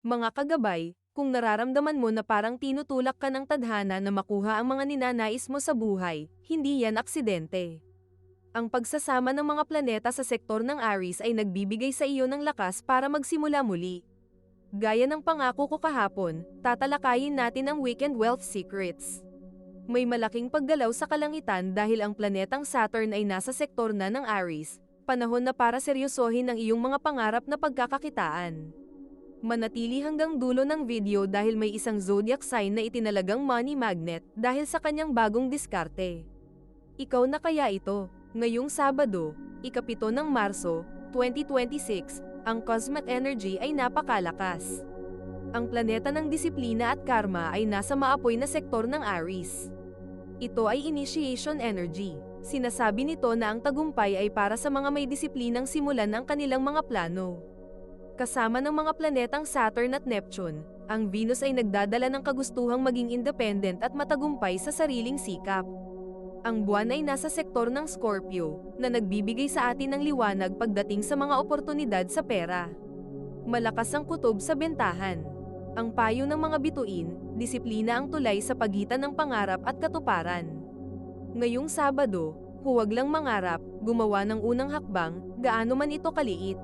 Mga kagabay, kung nararamdaman mo na parang tinutulak ka ng tadhana na makuha ang mga ninanais mo sa buhay, hindi yan aksidente. Ang pagsasama ng mga planeta sa sektor ng Aries ay nagbibigay sa iyo ng lakas para magsimula muli. Gaya ng pangako ko kahapon, tatalakayin natin ang weekend wealth secrets. May malaking paggalaw sa kalangitan dahil ang planetang Saturn ay nasa sektor na ng Aries, panahon na para seryosohin ang iyong mga pangarap na pagkakakitaan. Manatili hanggang dulo ng video dahil may isang zodiac sign na itinalagang money magnet dahil sa kanyang bagong diskarte. Ikaw na kaya ito? Ngayong Sabado, ika-7 ng Marso, 2026, ang cosmic energy ay napakalakas. Ang planeta ng disiplina at karma ay nasa maapoy na sektor ng Aries. Ito ay initiation energy. Sinasabi nito na ang tagumpay ay para sa mga may disiplinang simulan ang kanilang mga plano. Kasama ng mga planetang Saturn at Neptune, ang Venus ay nagdadala ng kagustuhang maging independent at matagumpay sa sariling sikap. Ang buwan ay nasa sektor ng Scorpio, na nagbibigay sa atin ng liwanag pagdating sa mga oportunidad sa pera. Malakas ang kutob sa bentahan. Ang payo ng mga bituin, disiplina ang tulay sa pagitan ng pangarap at katuparan. Ngayong Sabado, huwag lang mangarap, gumawa ng unang hakbang, gaano man ito kaliit.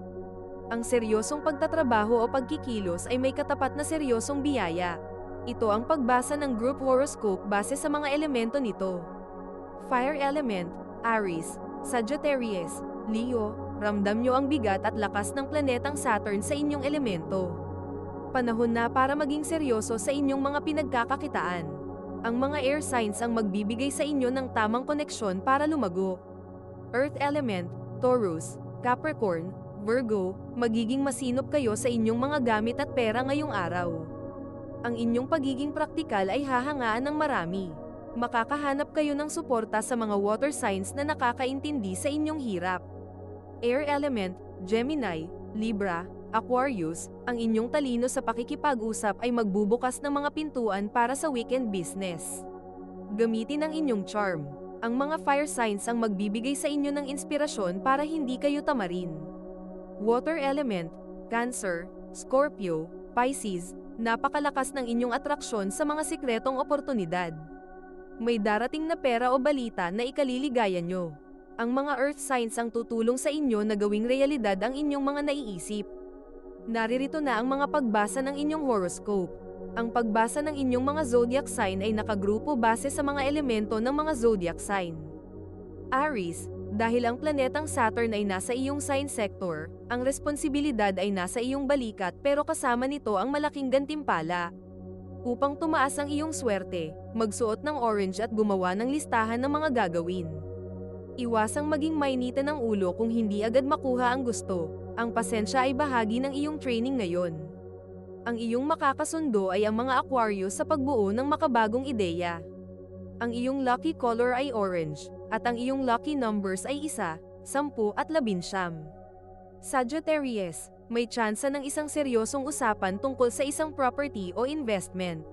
Ang seryosong pagtatrabaho o pagkikilos ay may katapat na seryosong biyaya. Ito ang pagbasa ng group horoscope base sa mga elemento nito. Fire element, Aries, Sagittarius, Leo, ramdam nyo ang bigat at lakas ng planetang Saturn sa inyong elemento. Panahon na para maging seryoso sa inyong mga pinagkakakitaan. Ang mga air signs ang magbibigay sa inyo ng tamang koneksyon para lumago. Earth element, Taurus, Capricorn, Virgo, magiging masinop kayo sa inyong mga gamit at pera ngayong araw. Ang inyong pagiging praktikal ay hahangaan ng marami. Makakahanap kayo ng suporta sa mga water signs na nakakaintindi sa inyong hirap. Air element, Gemini, Libra, Aquarius, ang inyong talino sa pakikipag-usap ay magbubukas ng mga pintuan para sa weekend business. Gamitin ang inyong charm. Ang mga fire signs ang magbibigay sa inyo ng inspirasyon para hindi kayo tamarin. Water element, Cancer, Scorpio, Pisces, napakalakas ng inyong atraksyon sa mga sikretong oportunidad. May darating na pera o balita na ikaliligaya nyo. Ang mga earth signs ang tutulong sa inyo na gawing realidad ang inyong mga naiisip. Naririto na ang mga pagbasa ng inyong horoscope. Ang pagbasa ng inyong mga zodiac sign ay nakagrupo base sa mga elemento ng mga zodiac sign. Aries, dahil ang planetang Saturn ay nasa iyong sign sector, ang responsibilidad ay nasa iyong balikat pero kasama nito ang malaking gantimpala. Upang tumaas ang iyong swerte, magsuot ng orange at gumawa ng listahan ng mga gagawin. Iwasang maging mainitan ng ulo kung hindi agad makuha ang gusto. Ang pasensya ay bahagi ng iyong training ngayon. Ang iyong makakasundo ay ang mga Aquarius sa pagbuo ng makabagong ideya. Ang iyong lucky color ay orange, at ang iyong lucky numbers ay 1, 10 at 11. Sagittarius, may tsansa ng isang seryosong usapan tungkol sa isang property o investment.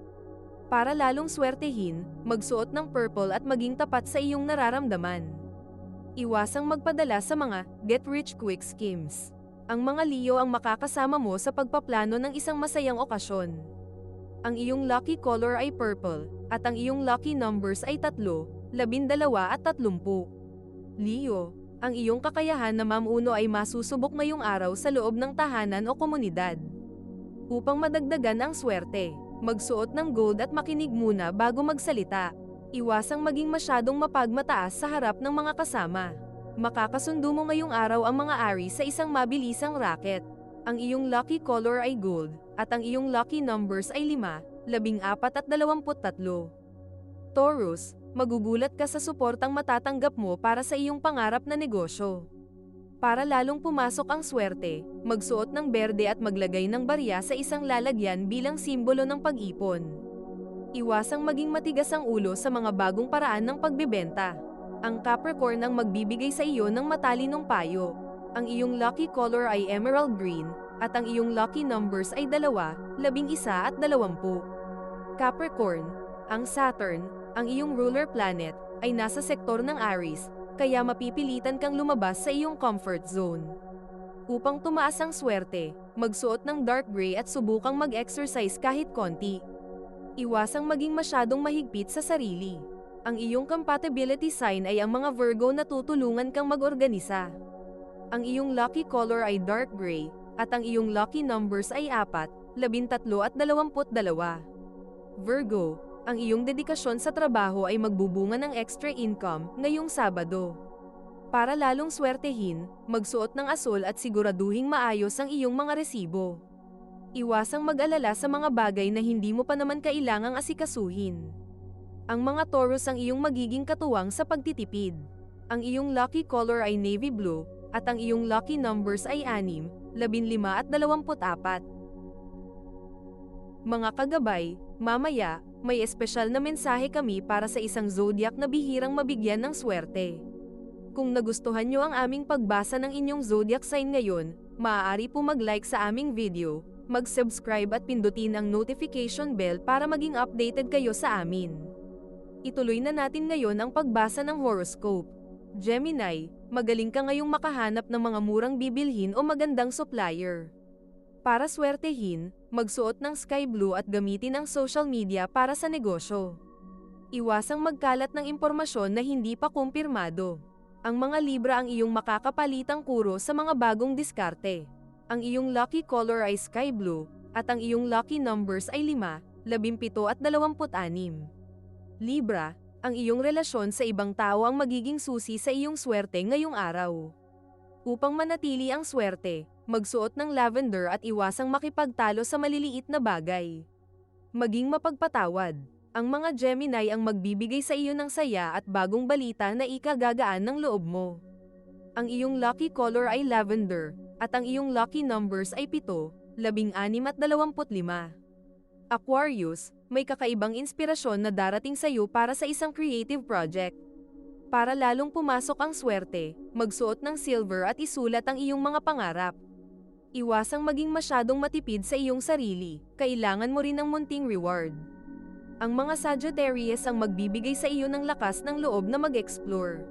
Para lalong swertehin, magsuot ng purple at maging tapat sa iyong nararamdaman. Iwasang magpadala sa mga get-rich-quick schemes. Ang mga Leo ang makakasama mo sa pagpaplano ng isang masayang okasyon. Ang iyong lucky color ay purple, at ang iyong lucky numbers ay 3, 12 at 30. Leo, ang iyong kakayahan na mamuno ay masusubok ngayong araw sa loob ng tahanan o komunidad. Upang madagdagan ang swerte, magsuot ng gold at makinig muna bago magsalita. Iwasang maging masyadong mapagmataas sa harap ng mga kasama. Makakasundo mo ngayong araw ang mga Aries sa isang mabilisang racket. Ang iyong lucky color ay gold, at ang iyong lucky numbers ay 5, 14 at 23. Taurus, magugulat ka sa suportang matatanggap mo para sa iyong pangarap na negosyo. Para lalong pumasok ang swerte, magsuot ng berde at maglagay ng barya sa isang lalagyan bilang simbolo ng pag-ipon. Iwasang maging matigas ang ulo sa mga bagong paraan ng pagbebenta. Ang Capricorn ang magbibigay sa iyo ng matalinong payo. Ang iyong lucky color ay emerald green, at ang iyong lucky numbers ay 2, 11 at 20. Capricorn, ang Saturn, ang iyong ruler planet, ay nasa sektor ng Aries, kaya mapipilitan kang lumabas sa iyong comfort zone. Upang tumaas ang swerte, magsuot ng dark gray at subukang mag-exercise kahit konti. Iwasang maging masyadong mahigpit sa sarili. Ang iyong compatibility sign ay ang mga Virgo na tutulungan kang mag-organisa. Ang iyong lucky color ay dark gray, at ang iyong lucky numbers ay 4, 13 at 22. Virgo, ang iyong dedikasyon sa trabaho ay magbubunga ng extra income ngayong Sabado. Para lalong swertehin, magsuot ng asul at siguraduhing maayos ang iyong mga resibo. Iwasang mag-alala sa mga bagay na hindi mo pa naman kailangang asikasuhin. Ang mga Taurus ang iyong magiging katuwang sa pagtitipid. Ang iyong lucky color ay navy blue, at ang iyong lucky numbers ay 6, 15 at 24. Mga kagabay, mamaya, may espesyal na mensahe kami para sa isang zodiac na bihirang mabigyan ng swerte. Kung nagustuhan nyo ang aming pagbasa ng inyong zodiac sign ngayon, maaari po mag-like sa aming video, mag-subscribe at pindutin ang notification bell para maging updated kayo sa amin. Ituloy na natin ngayon ang pagbasa ng horoscope. Gemini, magaling ka ngayong makahanap ng mga murang bibilhin o magandang supplier. Para swertehin, magsuot ng sky blue at gamitin ang social media para sa negosyo. Iwasang magkalat ng impormasyon na hindi pa kumpirmado. Ang mga Libra ang iyong makakapalitang kuro sa mga bagong diskarte. Ang iyong lucky color ay sky blue, at ang iyong lucky numbers ay 5, 17 at 26. Libra, ang iyong relasyon sa ibang tao ang magiging susi sa iyong swerte ngayong araw. Upang manatili ang swerte, magsuot ng lavender at iwasang makipagtalo sa maliliit na bagay. Maging mapagpatawad. Ang mga Gemini ang magbibigay sa iyo ng saya at bagong balita na ikagagaan ng loob mo. Ang iyong lucky color ay lavender, at ang iyong lucky numbers ay 7, 16 at 25. Aquarius, may kakaibang inspirasyon na darating sa iyo para sa isang creative project. Para lalong pumasok ang swerte, magsuot ng silver at isulat ang iyong mga pangarap. Iwasang maging masyadong matipid sa iyong sarili, kailangan mo rin ng munting reward. Ang mga Sagittarius ang magbibigay sa iyo ng lakas ng loob na mag-explore.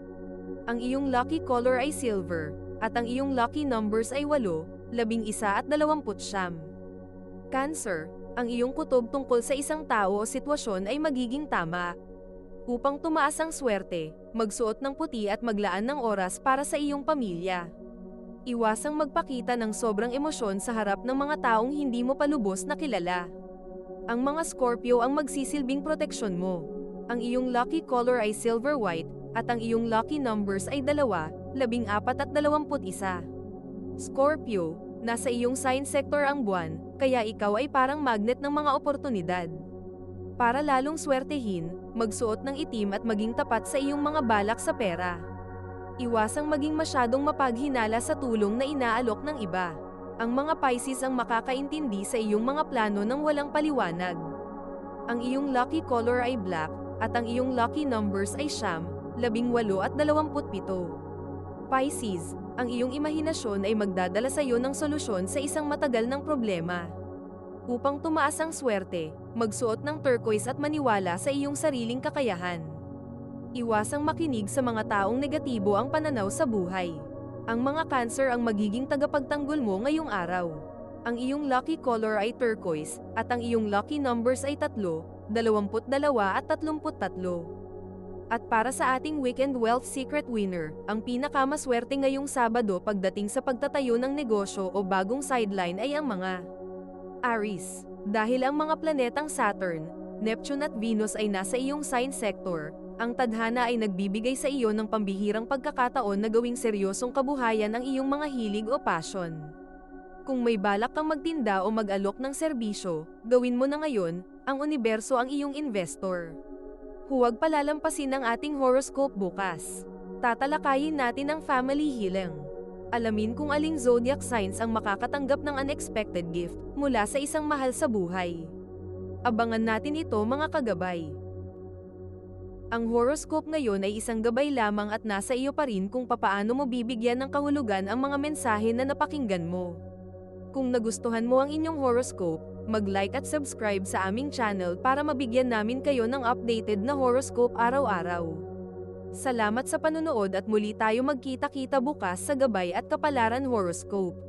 Ang iyong lucky color ay silver, at ang iyong lucky numbers ay 8, 11 at 29. Cancer, ang iyong kutob tungkol sa isang tao o sitwasyon ay magiging tama. Upang tumaas ang swerte, magsuot ng puti at maglaan ng oras para sa iyong pamilya. Iwasang magpakita ng sobrang emosyon sa harap ng mga taong hindi mo pa lubos na kilala. Ang mga Scorpio ang magsisilbing proteksyon mo. Ang iyong lucky color ay silver white, at ang iyong lucky numbers ay 2, 14 at 21. Scorpio, nasa iyong sign sector ang buwan, kaya ikaw ay parang magnet ng mga oportunidad. Para lalong swertehin, magsuot ng itim at maging tapat sa iyong mga balak sa pera. Iwasang maging masyadong mapaghinala sa tulong na inaalok ng iba. Ang mga Pisces ang makakaintindi sa iyong mga plano ng walang paliwanag. Ang iyong lucky color ay black, at ang iyong lucky numbers ay 9, 18 at 27. Pisces, ang iyong imahinasyon ay magdadala sa iyo ng solusyon sa isang matagal ng problema. Upang tumaas ang swerte, magsuot ng turquoise at maniwala sa iyong sariling kakayahan. Iwasang makinig sa mga taong negatibo ang pananaw sa buhay. Ang mga Cancer ang magiging tagapagtanggol mo ngayong araw. Ang iyong lucky color ay turquoise, at ang iyong lucky numbers ay 3, 22 at 33. At para sa ating Weekend Wealth Secret Winner, ang pinakamaswerte ngayong Sabado pagdating sa pagtatayo ng negosyo o bagong sideline ay ang mga Aries. Dahil ang mga planetang Saturn, Neptune at Venus ay nasa iyong sign sector, ang tadhana ay nagbibigay sa iyo ng pambihirang pagkakataon na gawing seryosong kabuhayan ang iyong mga hilig o passion. Kung may balak kang magtinda o mag-alok ng serbisyo, gawin mo na ngayon, ang universo ang iyong investor. Huwag palalampasin ang ating horoscope bukas. Tatalakayin natin ang family healing. Alamin kung aling zodiac signs ang makakatanggap ng unexpected gift mula sa isang mahal sa buhay. Abangan natin ito mga kagabay. Ang horoscope ngayon ay isang gabay lamang at nasa iyo pa rin kung papaano mo bibigyan ng kahulugan ang mga mensahe na napakinggan mo. Kung nagustuhan mo ang inyong horoscope, mag-like at subscribe sa aming channel para mabigyan namin kayo ng updated na horoscope araw-araw. Salamat sa panonood at muli tayo magkita-kita bukas sa Gabay at Kapalaran Horoscope.